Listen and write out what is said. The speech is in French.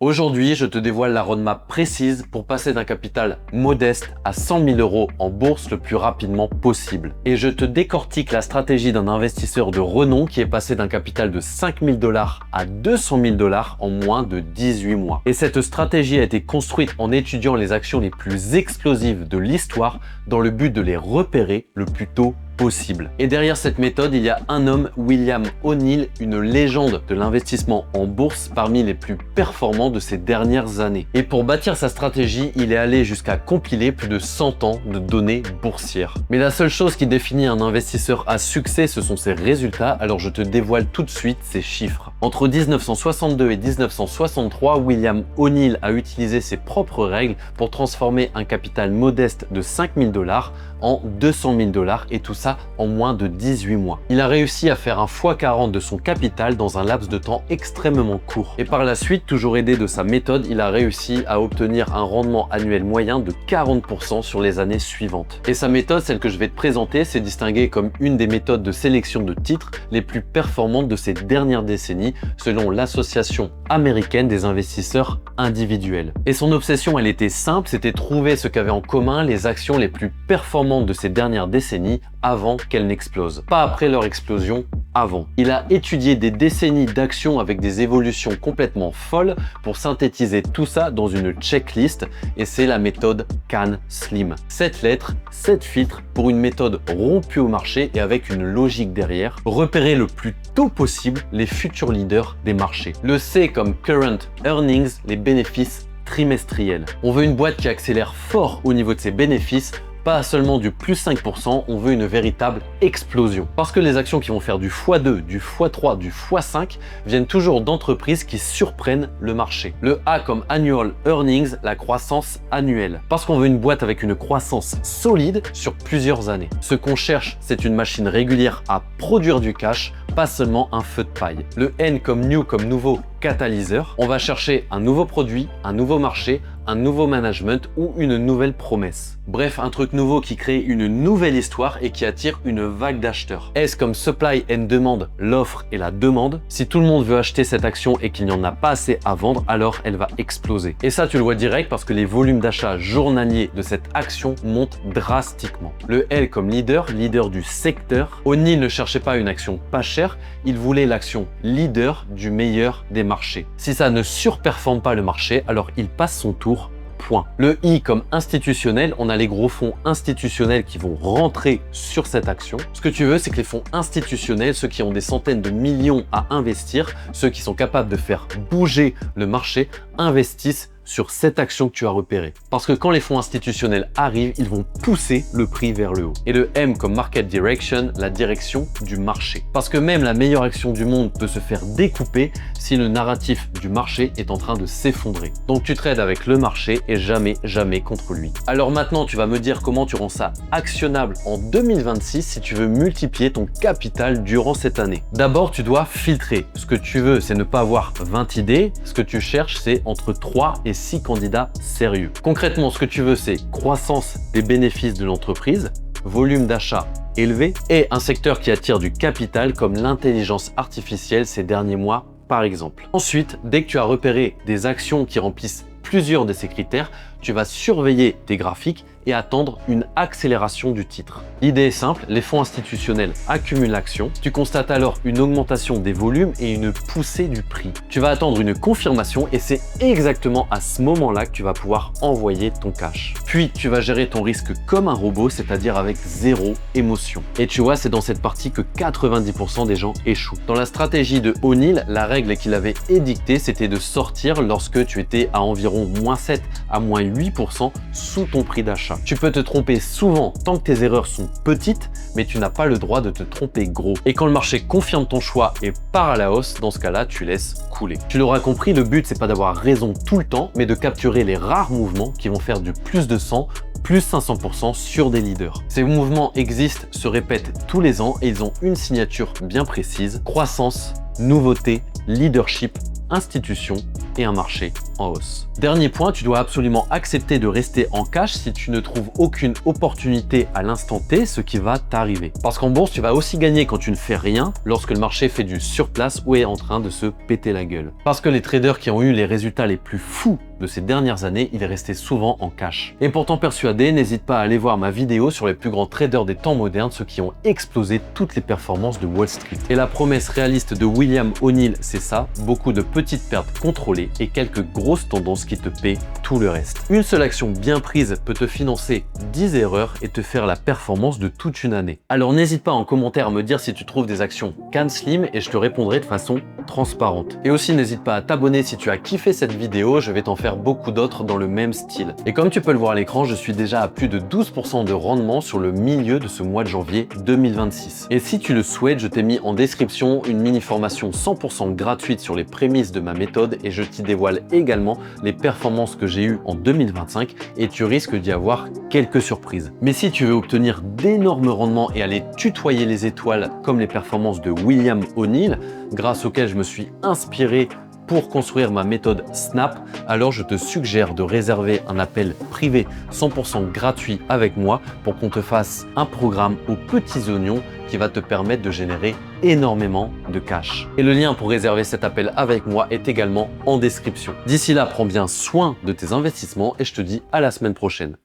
Aujourd'hui, je te dévoile la roadmap précise pour passer d'un capital modeste à 100 000 € en bourse le plus rapidement possible. Et je te décortique la stratégie d'un investisseur de renom qui est passé d'un capital de 5 000 $ à 200 000 $ en moins de 18 mois. Et cette stratégie a été construite en étudiant les actions les plus explosives de l'histoire dans le but de les repérer le plus tôt possible. Et derrière cette méthode, il y a un homme, William O'Neill, une légende de l'investissement en bourse parmi les plus performants de ces dernières années. Et pour bâtir sa stratégie, il est allé jusqu'à compiler plus de 100 ans de données boursières. Mais la seule chose qui définit un investisseur à succès, ce sont ses résultats, alors je te dévoile tout de suite ces chiffres. Entre 1962 et 1963, William O'Neill a utilisé ses propres règles pour transformer un capital modeste de 5 000 $ en 200 000 $ et tout ça en moins de 18 mois. Il a réussi à faire un x40 de son capital dans un laps de temps extrêmement court. Et par la suite, toujours aidé de sa méthode, il a réussi à obtenir un rendement annuel moyen de 40% sur les années suivantes. Et sa méthode, celle que je vais te présenter, s'est distinguée comme une des méthodes de sélection de titres les plus performantes de ces dernières décennies, selon l'Association américaine des investisseurs individuels. Et son obsession, elle était simple, c'était trouver ce qu'avaient en commun les actions les plus performantes de ces dernières décennies avant qu'elles n'explosent. Pas après leur explosion, avant. Il a étudié des décennies d'actions avec des évolutions complètement folles pour synthétiser tout ça dans une checklist et c'est la méthode CAN-SLIM. 7 lettres, 7 filtres pour une méthode rompue au marché et avec une logique derrière. Repérer le plus tôt possible les futurs leaders des marchés. Le C comme Current Earnings, les bénéfices trimestriels. On veut une boîte qui accélère fort au niveau de ses bénéfices, pas seulement du plus 5%, on veut une véritable explosion. Parce que les actions qui vont faire du x2, du x3, du x5 viennent toujours d'entreprises qui surprennent le marché. Le A comme Annual Earnings, la croissance annuelle. Parce qu'on veut une boîte avec une croissance solide sur plusieurs années. Ce qu'on cherche, c'est une machine régulière à produire du cash, pas seulement un feu de paille. Le N comme New comme nouveau catalyseur. On va chercher un nouveau produit, un nouveau marché, un nouveau management ou une nouvelle promesse. Bref, un truc nouveau qui crée une nouvelle histoire et qui attire une vague d'acheteurs. S comme supply and demand, l'offre et la demande. Si tout le monde veut acheter cette action et qu'il n'y en a pas assez à vendre, alors elle va exploser. Et ça, tu le vois direct parce que les volumes d'achat journaliers de cette action montent drastiquement. Le L comme leader, leader du secteur. O'Neill ne cherchait pas une action pas chère, il voulait l'action leader du meilleur des marchés. Si ça ne surperforme pas le marché, alors il passe son tour. Point. Le I comme institutionnel, on a les gros fonds institutionnels qui vont rentrer sur cette action. Ce que tu veux, c'est que les fonds institutionnels, ceux qui ont des centaines de millions à investir, ceux qui sont capables de faire bouger le marché, investissent sur cette action que tu as repérée. Parce que quand les fonds institutionnels arrivent, ils vont pousser le prix vers le haut. Et le M comme Market Direction, la direction du marché. Parce que même la meilleure action du monde peut se faire découper si le narratif du marché est en train de s'effondrer. Donc tu trades avec le marché et jamais contre lui. Alors maintenant, tu vas me dire comment tu rends ça actionnable en 2026 si tu veux multiplier ton capital durant cette année. D'abord, tu dois filtrer. Ce que tu veux, c'est ne pas avoir 20 idées. Ce que tu cherches, c'est entre 3 et 6 candidats sérieux. Concrètement, ce que tu veux, c'est croissance des bénéfices de l'entreprise, volume d'achat élevé et un secteur qui attire du capital comme l'intelligence artificielle ces derniers mois, par exemple. Ensuite, dès que tu as repéré des actions qui remplissent plusieurs de ces critères, tu vas surveiller tes graphiques et attendre une accélération du titre. L'idée est simple, les fonds institutionnels accumulent l'action, tu constates alors une augmentation des volumes et une poussée du prix. Tu vas attendre une confirmation et c'est exactement à ce moment-là que tu vas pouvoir envoyer ton cash. Puis tu vas gérer ton risque comme un robot, c'est-à-dire avec zéro émotion. Et tu vois, c'est dans cette partie que 90% des gens échouent. Dans la stratégie de O'Neill, la règle qu'il avait édictée, c'était de sortir lorsque tu étais à environ -7 à -8% sous ton prix d'achat. Tu peux te tromper souvent tant que tes erreurs sont petites, mais tu n'as pas le droit de te tromper gros. Et quand le marché confirme ton choix et part à la hausse, dans ce cas-là, tu laisses couler. Tu l'auras compris, le but, c'est pas d'avoir raison tout le temps, mais de capturer les rares mouvements qui vont faire du plus de 100, plus 500% sur des leaders. Ces mouvements existent, se répètent tous les ans et ils ont une signature bien précise: croissance, nouveauté, leadership, institution et un marché en hausse. Dernier point, tu dois absolument accepter de rester en cash si tu ne trouves aucune opportunité à l'instant T, ce qui va t'arriver. Parce qu'en bourse, tu vas aussi gagner quand tu ne fais rien, lorsque le marché fait du surplace ou est en train de se péter la gueule. Parce que les traders qui ont eu les résultats les plus fous de ces dernières années, ils restaient souvent en cash. Et pour t'en persuader, n'hésite pas à aller voir ma vidéo sur les plus grands traders des temps modernes, ceux qui ont explosé toutes les performances de Wall Street. Et la promesse réaliste de William O'Neill, c'est ça, beaucoup de petites pertes contrôlées et quelques grosses tendances qui te paient tout le reste. Une seule action bien prise peut te financer 10 erreurs et te faire la performance de toute une année. Alors n'hésite pas en commentaire à me dire si tu trouves des actions CanSlim et je te répondrai de façon transparente. Et aussi n'hésite pas à t'abonner si tu as kiffé cette vidéo, je vais t'en faire beaucoup d'autres dans le même style. Et comme tu peux le voir à l'écran, je suis déjà à plus de 12% de rendement sur le milieu de ce mois de janvier 2026. Et si tu le souhaites, je t'ai mis en description une mini formation 100% gratuite sur les prémices de ma méthode et je t'y dévoile également les performances que j'ai eues en 2025 et tu risques d'y avoir quelques surprises. Mais si tu veux obtenir d'énormes rendements et aller tutoyer les étoiles comme les performances de William O'Neill, grâce auxquelles je me suis inspiré pour construire ma méthode Snap, alors je te suggère de réserver un appel privé 100% gratuit avec moi pour qu'on te fasse un programme aux petits oignons qui va te permettre de générer énormément de cash. Et le lien pour réserver cet appel avec moi est également en description. D'ici là, prends bien soin de tes investissements et je te dis à la semaine prochaine.